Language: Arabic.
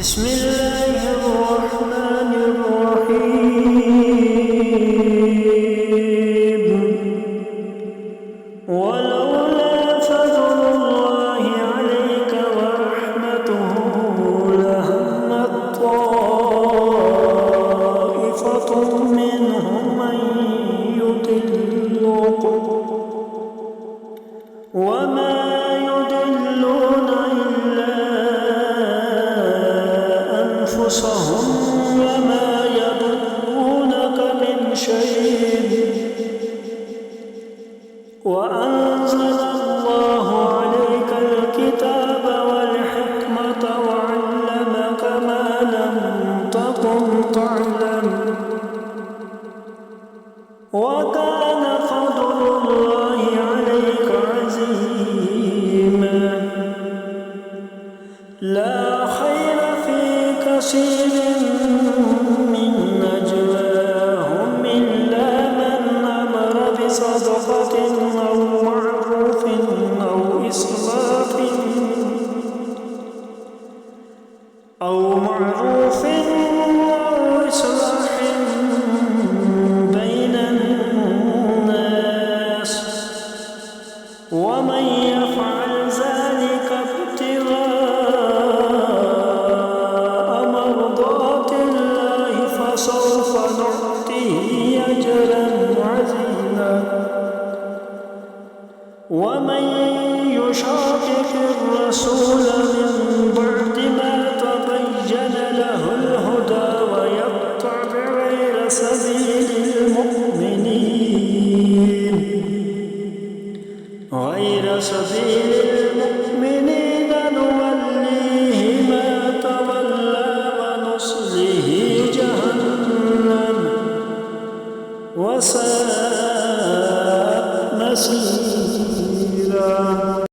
بسم الله الرحمن الرحيم ولولا فضل الله عليك ورحمته لهمت طائفة منهم أن يضلوك وما يضلون إلا أنفسهم وما يضرونك من شيء وأنزل الله عليك الكتاب والحكمة وعلمك ما لم تكن تعلم وكان فضل الله عليك عظيما لا خير في كثير من نجواهم إلا من أمر بصدقة أو معروف أو إصلاح بين الناس ومن يفعل ذلك ابتغاء مرضات الله فسوف نؤتيه أجرا عظيما ومن يشاقق الرسول من بعد ما تبين له الهدى ويتبع غير سبيل المؤمنين نوليه ما تولى ونصله جهنم وساءت مصيرا.